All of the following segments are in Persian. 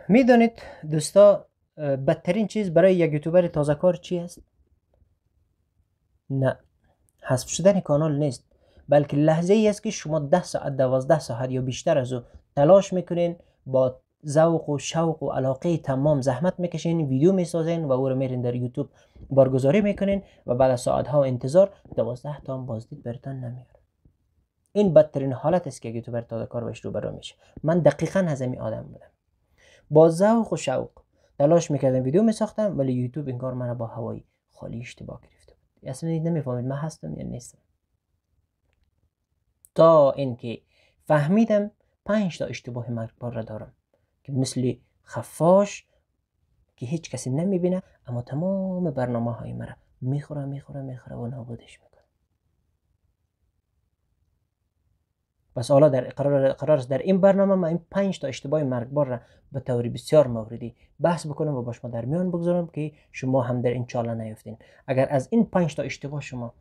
میدونید دوستا، بدترین چیز برای یک یوتیوبر تازه کار چی است؟ نه، حذف شدن کانال نیست، بلکه لحظه ای است که شما 10 ساعت 12 ساعت یا بیشتر از او تلاش میکنین، با ذوق و شوق و علاقه تمام زحمت میکشین، ویدیو میسازین و او رو میرین در یوتیوب بارگذاری میکنین و بعد از ساعت ها انتظار 12 تا هم بازدید برتان نمیاره. این بدترین حالت است که یوتیوبر تازه کار بهش روبرو میشه. من دقیقاً از همین آدم بودم، با ذوق و شوق تلاش میکردم، ویدیو میساختم، ولی یوتیوب این کار من با هوایی خالی اشتباه گرفته بود. اصلا نمیفهمید من هستم یا نیستم، تا اینکه فهمیدم 5 تا اشتباه مرگبار را دارم که مثل خفاش که هیچ کسی نمیبینه اما تمام برنامه های مرا میخوره و نابودش میکنه. پس حالا قرار است در این برنامه من این 5 تا اشتباه مرگبار را به طور بسیار موردی بحث بکنم و با شما در میان بگذارم که شما هم در این چاله نیفتین. اگر از این 5 تا اشتباه شما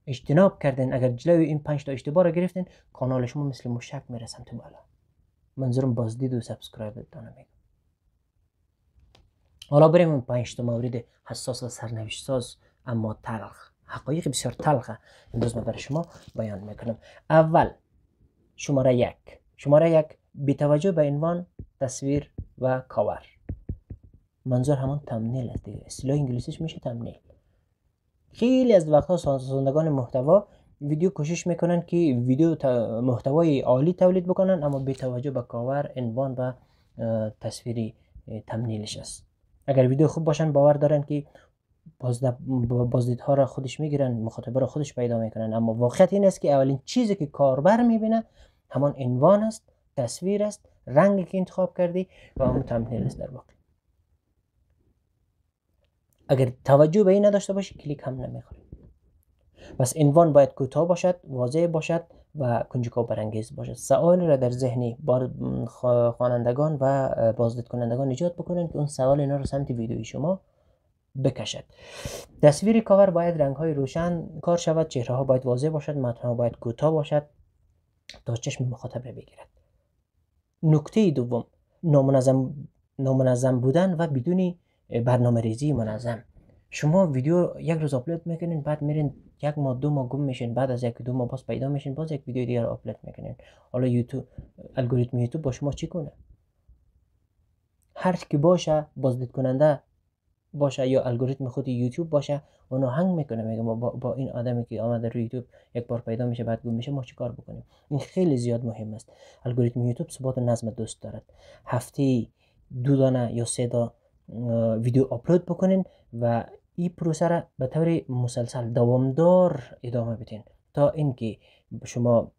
اجتناب کردین، اگر جلوی این 5 تا اشتباه را گرفتین، کانال شما مثل موشک میره سمت بالا. منظورم بازدید و سابسکرایب دانه میگم. حالا بریم این 5 تا مورد حساس و سرنوشت ساز اما تلخ، حقایق بسیار تلخه امروز من برای شما بیان میکنم. اول، شماره یک، بی توجه به عنوان، تصویر و کاور. منظور همون تمنیل است دیگه، اصطلاح انگلیسیش میشه تمنیل. خیلی از وقتها سازندگان محتوا ویدیو کوشش میکنن که ویدیو محتوای عالی تولید بکنن، اما بی توجه به کاور، عنوان و تصویری تمنیلش است. اگر ویدیو خوب باشن باور دارن که بازدیدها را خودش میگیرن، مخاطبه را خودش پیدا میکنن، اما واقعیت این است که اولین چیزی که کاربر میبینه همان عنوان است، تصویر است، رنگی که انتخاب کردی و اون تمثیل است در واقع. اگر توجه به این نداشته باشی کلیک هم نمیخوری. پس عنوان باید کوتاه باشد، واضح باشد و کنجکاو برانگیز باشد. سوال را در ذهن خوانندگان و بازدید کنندگان ایجاد بکنن که اون سوال اینا رو سمت ویدیوی شما بکشد. تصویر کاور باید رنگ های روشن کار شود، چهره ها باید واضح باشد، متن ها باید کوتاه باشد تا چشم مخاطب را بگیرد. نکته دوم، نامنظم بودن و بدون برنامه ریزی منظم. شما ویدیو یک روز آپلود میکنین، بعد میرین 1 ماه 2 ماه گم میشین، بعد از 1-2 ماه باز پیدا میشین، باز یک ویدیو دیگر آپلود میکنین. حالا یوتیوب، الگوریتم یوتیوب با شما چی کنه؟ هر کی باشه، بازدید کننده باشه یا الگوریتم خود یوتیوب باشه، اونو هنگ میکنه، میگه ما با این آدمی که آمده روی یوتیوب یک بار پیدا میشه بعد گم میشه ما چیکار بکنیم؟ این خیلی زیاد مهم است. الگوریتم یوتیوب ثبات و نظم دوست دارد. هفته 2 دانه یا 3 تا ویدیو آپلود بکنین و این پروسه را به طور مسلسل دوامدار ادامه بدین تا اینکه شما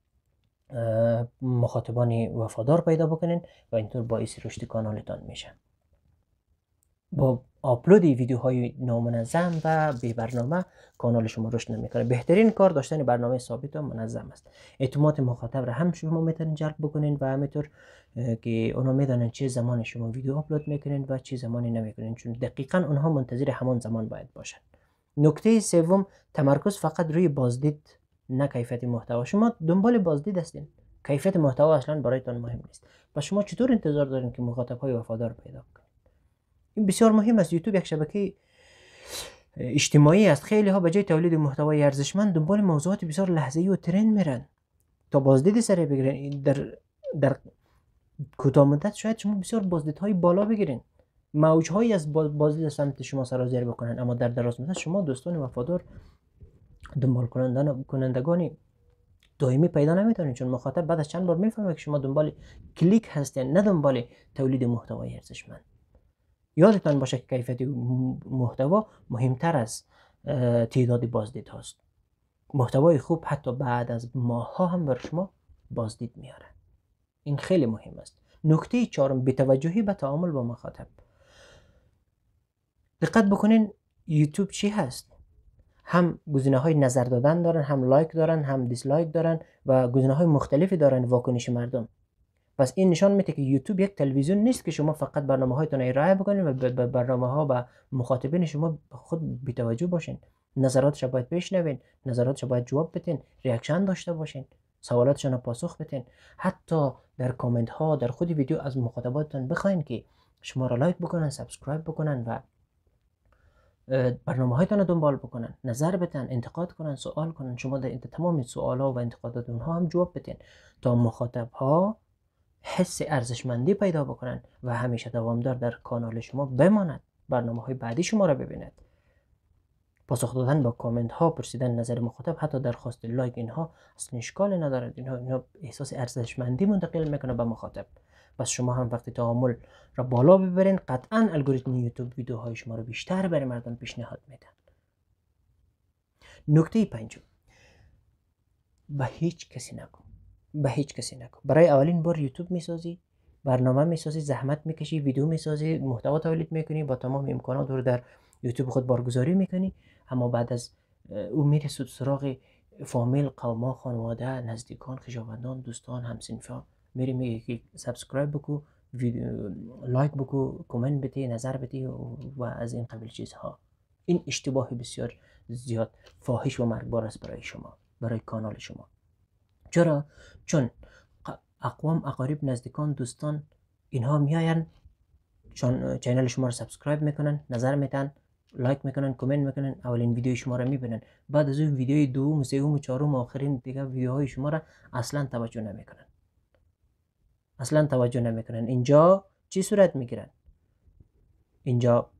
مخاطبان وفادار پیدا بکنین و اینطور باعث رشد کانالتان میشه. با آپلود ویدیوهای نامنظم و بی برنامه کانال شما رشد نمیکنه. بهترین کار داشتن برنامه ثابت و منظم است. اعتماد مخاطب را هم شما میتونین جلب بکنین و همینطور که اونا میدونن چه زمان شما ویدیو آپلود میکنین و چه زمانی نمیکنین، چون دقیقاً اونها منتظر همان زمان باید باشن. نکته سوم، تمرکز فقط روی بازدید نه کیفیت محتوا. شما دنبال بازدید هستین، کیفیت محتوا اصلا برایتان مهم نیست. پس شما چطور انتظار دارین که مخاطب های وفادار پیدا کنین؟ این بسیار مهم است. یوتیوب یک شبکه اجتماعی است. خیلی ها به جای تولید محتوای ارزشمند دنبال موضوعات بسیار لحظه‌ای و ترند میرن تا بازدید سریع بگیرن. در کوتاه مدت شاید شما بسیار بازدیدهای بالا بگیرین، موجهایی از بازدید سمت شما سرازیر بکنن، اما در دراز مدت شما دوستان وفادار، دنبال کنندگان دائمی پیدا نمیتونید، چون مخاطب بعد از چند بار میفهمه که شما دنبال کلیک هستین نه دنبال تولید محتوای ارزشمند. یادتان باشه که کیفیت محتوا مهمتر از تعداد بازدید هاست. محتوای خوب حتی بعد از ماه ها هم بر شما بازدید میاره. این خیلی مهم است. نکته چهارم، بی‌توجهی به تعامل با مخاطب. دقت بکنین یوتیوب چی هست؟ هم گزینه‌های نظر دادن دارن، هم لایک دارن، هم دیسلایک دارن و گزینه‌های مختلفی دارن واکنش مردم. پس این نشان میده که یوتیوب یک تلویزیون نیست که شما فقط برنامه‌هایتون ارائه بکنید و به برنامه‌ها و مخاطبین شما خود بی‌توجه باشین. نظراتش باید بشنوین، نظراتش باید جواب بدین، ریاکشن داشته باشین. سوالاتشان رو پاسخ بدین. حتی در کامنت ها در خود ویدیو از مخاطباتتان بخواین که شما را لایک بکنن، سابسکرایب بکنن و برنامه هایتان رو دنبال بکنن، نظر بدن، انتقاد کنن، سوال کنن. شما در تمام سوال ها و انتقادات اونها هم جواب بدین تا مخاطب ها حس ارزشمندی پیدا بکنن و همیشه دوامدار در کانال شما بماند، برنامه های بعدی شما را ببیند. پاسخ دادن با کامنت ها، پرسیدن نظر مخاطب، حتی درخواست لایک، اینها اصلا اشکال ندارد. اینها احساس ارزشمندی منتقل میکنه به مخاطب. پس شما هم وقتی تعامل را بالا ببرین، قطعا الگوریتم یوتیوب ویدیوهای شما رو بیشتر برای مردم پیشنهاد میدن. نکته پنجم، به هیچ کسی نگو. به هیچ کسی نگو. برای اولین بار یوتیوب میسازی، برنامه میسازی، زحمت میکشی، ویدیو میسازی، محتوا تولید میکنی، با تمام امکانات رو در یوتیوب خود بارگذاری میکنی، اما بعد از او میری سراغ فامیل، قوما، خانواده، نزدیکان، خویشاوندان، دوستان، همسنفان، میری میگی که سابسکرایب بکو، لایک بکو، کامنت بدی، نظر بدی و از این قبیل چیزها. این اشتباه بسیار زیاد فاحش و مرگبار است برای شما، برای کانال شما. چرا؟ چون اقوام، اقارب، نزدیکان، دوستان اینها میاین چینل شما رو سابسکرایب میکنن، نظر میدن، لایک میکنن، کامنت میکنن، اولین ویدیو شما رو میبینن، بعد از اون ویدیوی دوم، سوم و چهارم و آخرین دیگه ویدیوهای شما رو اصلا توجه نمیکنن. اصلا توجه نمیکنن. اینجا چی صورت میگیرن؟ اینجا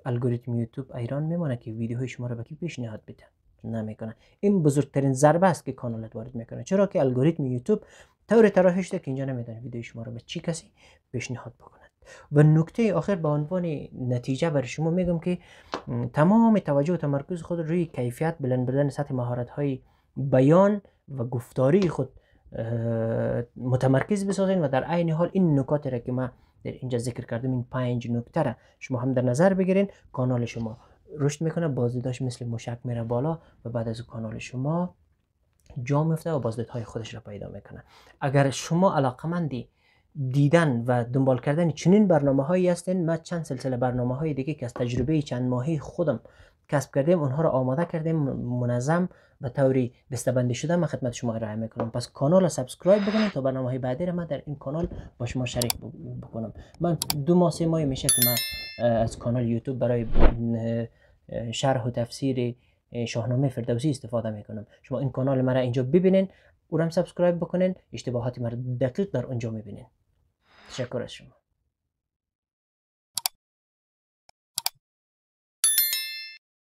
الگوریتم یوتیوب ایران میمونه که ویدیوهای شما رو به کی پیشنهاد بدن؟ نمیکنه. این بزرگترین ضربه است که کانالت وارد میکنه. چرا که الگوریتم یوتیوب طور طراحی شده که اینجا نمیدونه ویدیو شما رو به چی کسی پیشنهاد بکنه. و نکته آخر به عنوان نتیجه برای شما میگم که تمام توجه و تمرکز خود روی کیفیت، بلند بودن سطح مهارت های بیان و گفتاری خود متمرکز بسازین و در عین حال این نکاتی را که من در اینجا ذکر کردم، این 5 نکته را شما هم در نظر بگیرین. کانال شما رشد میکنه، بازدیداش مثل مشک میره بالا و بعد از کانال شما جا میفته و بازدیدهای خودش را پیدا میکنه. اگر شما علاقمندی دیدن و دنبال کردن چنین برنامه‌هایی هستین، من چند سلسله برنامه‌های دیگه که از تجربه چند ماهی خودم کسب کردیم اونها رو آماده کردیم، منظم به طوری دسته‌بندی شده من خدمت شما ارائه میکنم. پس کانال رو سابسکرایب بکنید تا برنامه‌های بعدی رو من در این کانال با شما شریک بکنم. من 2 ماه 3 ماه میشه که من از کانال یوتیوب برای شرح و تفسیر شاهنامه فردوسی استفاده میکنم. شما این کانال مرا اینجا ببینین، اونم سابسکرایب بکنین، اشتباهات مرا دقیق در اونجا میبینین. تشکر از شما.